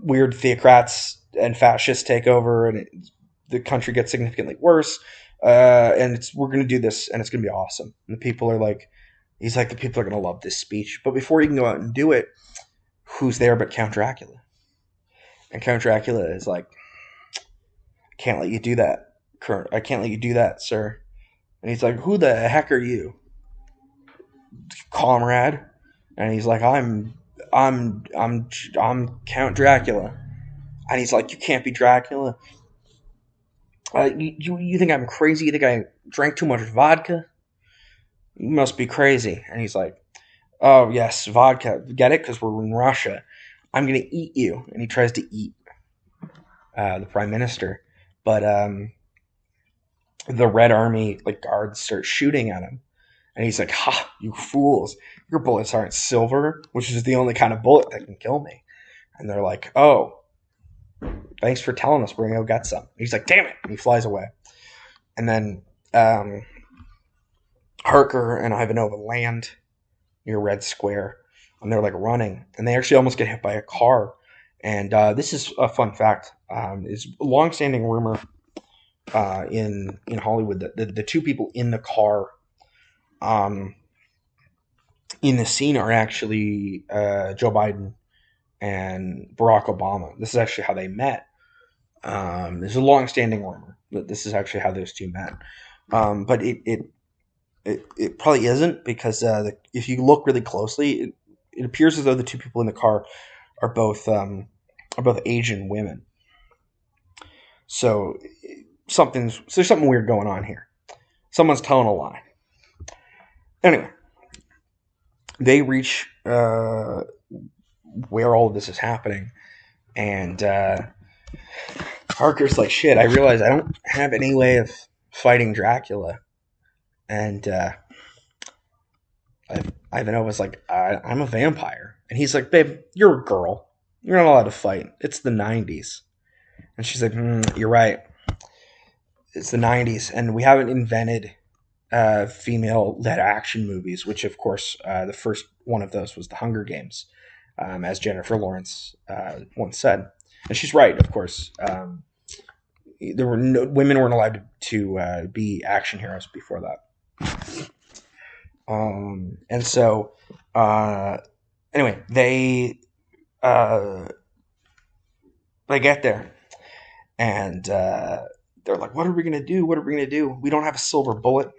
weird theocrats and fascists take over, and the country gets significantly worse. And we're going to do this, and it's going to be awesome. And the people are like, he's like, the people are going to love this speech. But before he can go out and do it, who's there but Count Dracula? And Count Dracula is like, I can't let you do that, I can't let you do that, sir. And he's like, who the heck are you, comrade? And he's like, I'm Count Dracula. And he's like, you can't be Dracula. You think I'm crazy? You think I drank too much vodka? You must be crazy. And he's like, oh, yes, vodka. Get it? Because we're in Russia. I'm going to eat you. And he tries to eat the prime minister. But the Red Army like guards start shooting at him, and he's like, "Ha, you fools! Your bullets aren't silver, which is the only kind of bullet that can kill me." And they're like, "Oh, thanks for telling us. We're gonna go get some." And he's like, "Damn it!" And he flies away. And then Harker and Ivanova land near Red Square, and they're like running, and they actually almost get hit by a car. And this is a fun fact: is a long-standing rumor in Hollywood that the two people in the car in the scene are actually Joe Biden and Barack Obama. This is actually how they met. There's a long-standing rumor that this is actually how those two met, but it probably isn't, because if you look really closely, it appears as though the two people in the car are both Asian women. So there's something weird going on here. Someone's telling a lie. Anyway, they reach where all of this is happening, and Harker's like, "Shit, I realize I don't have any way of fighting Dracula." And Ivanova's like, "I'm a vampire." And he's like, "Babe, you're a girl. You're not allowed to fight. It's the 90s. And she's like, "You're right. It's the 90s. And we haven't invented female-led action movies," which, of course, the first one of those was The Hunger Games, as Jennifer Lawrence once said. And she's right, of course. Women weren't allowed to be action heroes before that. And so, anyway, they get there, and they're like, "What are we gonna do? What are we gonna do? We don't have a silver bullet.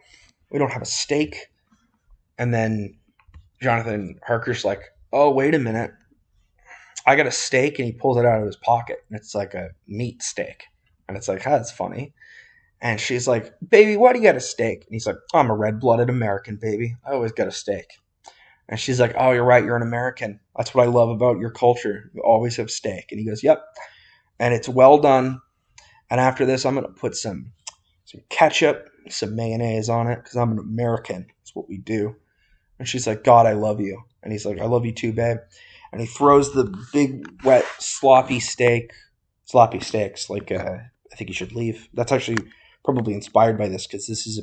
We don't have a stake." And then Jonathan Harker's like, "Oh, wait a minute. I got a steak," and he pulls it out of his pocket, and it's like a meat steak. And it's like, that's funny. And she's like, "Baby, why do you got a steak?" And he's like, "I'm a red-blooded American, baby. I always got a steak." And she's like, "Oh, you're right. You're an American. That's what I love about your culture. You always have steak." And he goes, "Yep. And it's well done. And after this, I'm going to put some ketchup, some mayonnaise on it, because I'm an American. That's what we do." And she's like, "God, I love you." And he's like, "I love you too, babe." And he throws the big, wet, sloppy steaks. Like, I think you should leave. That's actually probably inspired by this, because this is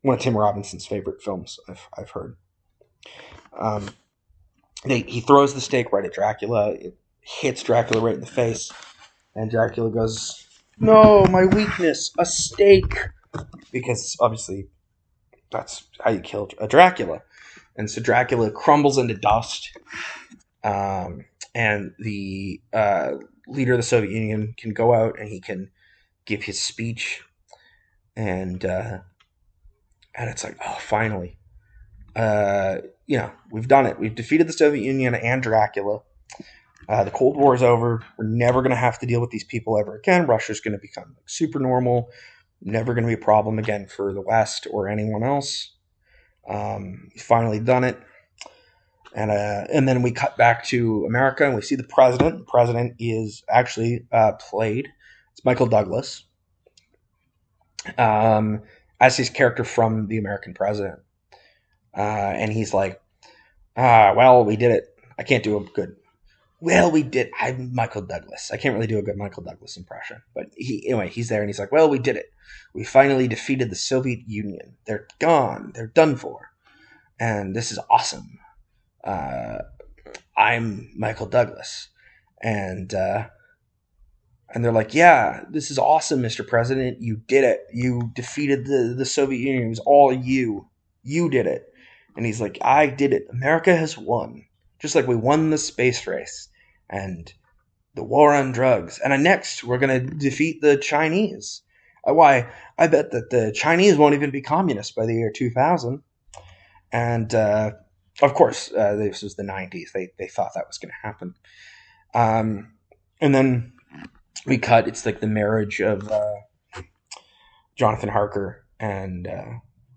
one of Tim Robinson's favorite films, I've heard. He throws the steak right at Dracula. It hits Dracula right in the face. And Dracula goes, "No, my weakness, a steak." Because obviously that's how you kill a Dracula. And so Dracula crumbles into dust. And the leader of the Soviet Union can go out and he can give his speech. And it's like, oh, finally. We've done it. We've defeated the Soviet Union and Dracula. The Cold War is over. We're never going to have to deal with these people ever again. Russia's going to become super normal. Never going to be a problem again for the West or anyone else. He's finally done it. And then we cut back to America, and we see the president. The president is actually played. It's Michael Douglas, as his character from The American President. And he's like, "Well, we did it. I can't do a good. Well, we did. I'm Michael Douglas. I can't really do a good Michael Douglas impression." But he's there, and he's like, "Well, we did it. We finally defeated the Soviet Union. They're gone. They're done for. And this is awesome. I'm Michael Douglas." And they're like, "Yeah, this is awesome, Mr. President. You did it. You defeated the Soviet Union. It was all you. You did it." And he's like, "I did it. America has won. Just like we won the space race and the war on drugs. And next, we're going to defeat the Chinese. Why, I bet that the Chinese won't even be communist by the year 2000. And, of course, this was the 90s. They thought that was going to happen. And then we cut. It's like the marriage of Jonathan Harker and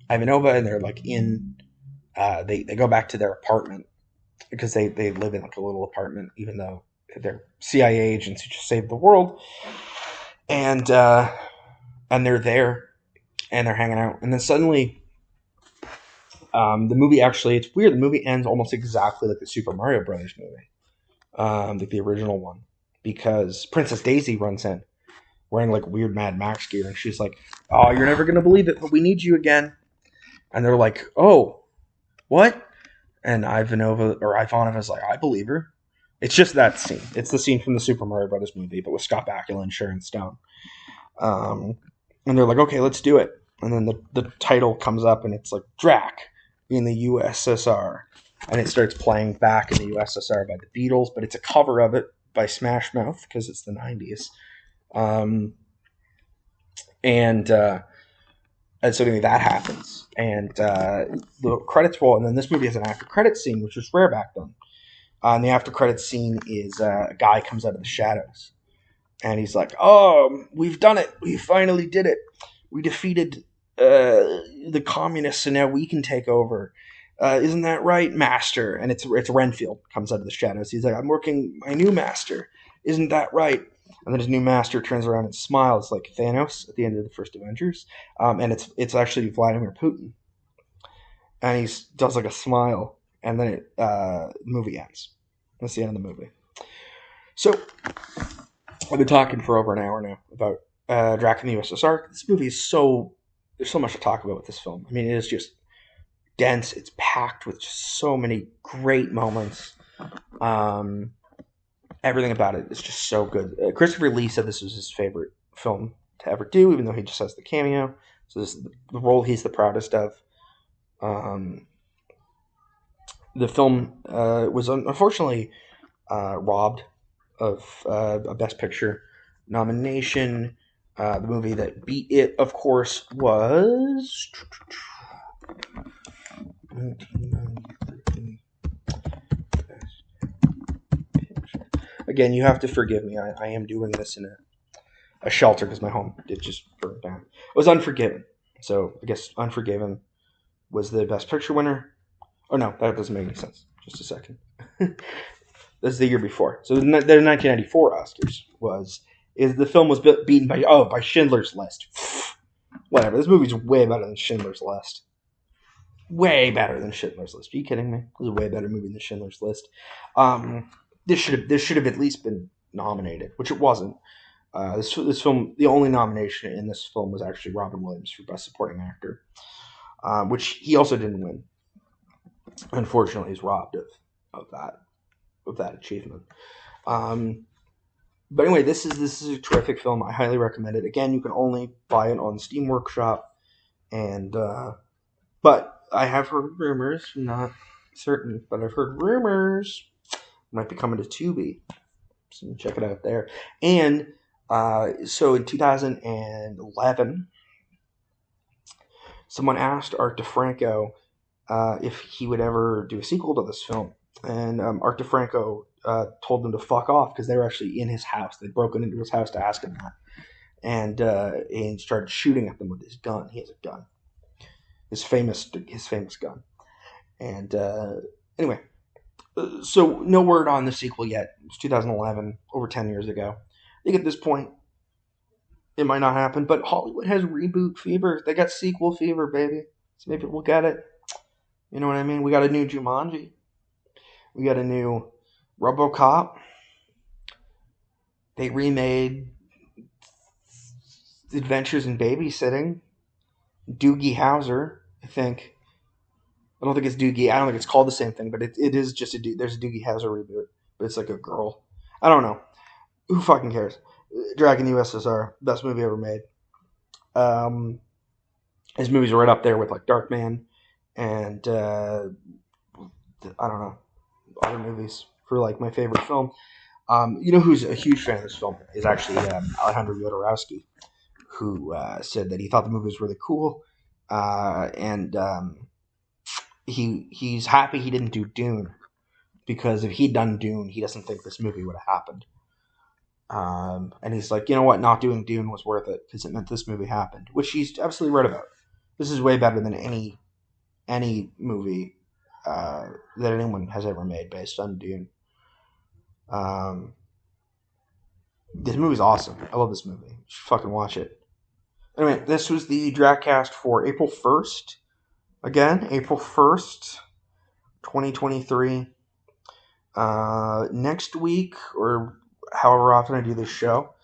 Ivanova, and they're like they go back to their apartment, because they live in like a little apartment, even though they're CIA agents who just saved the world. and they're there and they're hanging out, and then suddenly, the movie actually, it's weird. The movie ends almost exactly like the Super Mario Brothers movie, like the original one, because Princess Daisy runs in wearing like weird Mad Max gear, and she's like, "Oh, you're never gonna believe it, but we need you again." And they're like, "Oh, what?" And Ivanova's like, "I believe her." It's just that scene. It's the scene from the Super Mario Brothers movie, but with Scott Bakula and Sharon Stone. And they're like, "Okay, let's do it." And then the title comes up, and it's like Drac in the USSR, and it starts playing Back in the USSR by the Beatles, but it's a cover of it by Smash Mouth because it's the 90s. Um, and so anyway, that happens, and the credits roll, and then this movie has an after credits scene, which was rare back then. And the after credits scene is a guy comes out of the shadows, and he's like, "Oh, we've done it! We finally did it! We defeated the communists, and now we can take over. Isn't that right, Master?" And it's Renfield comes out of the shadows. He's like, "I'm working my new master. Isn't that right?" And then his new master turns around and smiles like Thanos at the end of the first Avengers, and it's actually Vladimir Putin, and he does like a smile, and then the movie ends. That's the end of the movie. So I've been talking for over an hour now about Drac in the USSR. This movie is there's so much to talk about with this film. I mean, it is just dense. It's packed with just so many great moments. Everything about it is just so good. Christopher Lee said this was his favorite film to ever do, even though he just has the cameo. So this is the role he's the proudest of. The film was unfortunately robbed of a Best Picture nomination. The movie that beat it, of course, was 1993. Again, you have to forgive me. I am doing this in a shelter because my home did just burn down. It was Unforgiven. So I guess Unforgiven was the Best Picture winner. Oh, no, that doesn't make any sense. Just a second. That's the year before. So the 1994 Oscars is the film was beaten by Schindler's List. Whatever. This movie's way better than Schindler's List. Way better than Schindler's List. Are you kidding me? It was a way better movie than Schindler's List. This should have at least been nominated, which it wasn't. This film, the only nomination in this film was actually Robin Williams for Best Supporting Actor, which he also didn't win. Unfortunately, he's robbed of that achievement. But anyway, this is a terrific film. I highly recommend it. Again, you can only buy it on Steam Workshop, and but I have heard rumors, not certain, but I've heard rumors it might be coming to Tubi. So check it out there. And so in 2011, someone asked Art DeFranco if he would ever do a sequel to this film. And Art DeFranco told them to fuck off because they were actually in his house. They'd broken into his house to ask him that. And started shooting at them with his gun. He has a gun. His famous gun. And anyway, so no word on the sequel yet. It was 2011, over 10 years ago. I think at this point, it might not happen, but Hollywood has reboot fever. They got sequel fever, baby. So maybe we'll get it. You know what I mean? We got a new Jumanji. We got a new RoboCop. They remade Adventures in Babysitting. Doogie Howser, I think. I don't think it's Doogie. I don't think it's called the same thing, but it is just there's a Doogie Howser reboot, but it's like a girl. I don't know. Who fucking cares? Drac in the USSR, best movie ever made. His movies are right up there with like Darkman and I don't know, other movies for like my favorite film. You know who's a huge fan of this film is actually Alejandro Jodorowsky, who said that he thought the movie was really cool, and he's happy he didn't do Dune, because if he'd done Dune, he doesn't think this movie would have happened. And he's like, you know what, not doing Dune was worth it because it meant this movie happened, which he's absolutely right about. This is way better than any movie that anyone has ever made based on Dune. This movie's awesome. I love this movie. You should fucking watch it. Anyway, this was the DracCast for April 1st. Again, April 1st, 2023. Next week, or however often I do this show,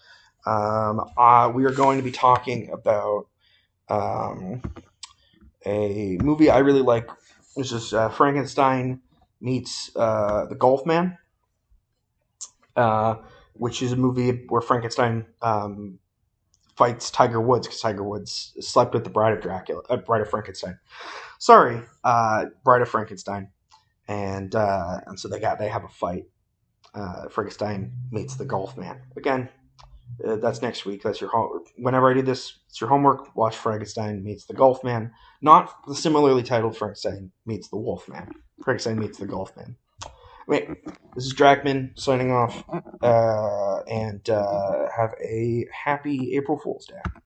we are going to be talking about a movie I really like. This is Frankenstein meets The Golf Man, which is a movie where Frankenstein fights Tiger Woods because Tiger Woods slept with the bride of Frankenstein. Sorry, Bride of Frankenstein, and so they have a fight. Frankenstein meets the Golf Man. Again, that's next week. That's your whenever I do this, it's your homework. Watch Frankenstein meets the Golf Man, not the similarly titled Frankenstein meets the Wolf Man. Frankenstein meets the Golf Man. Wait, this is Dracman signing off, and have a happy April Fool's Day.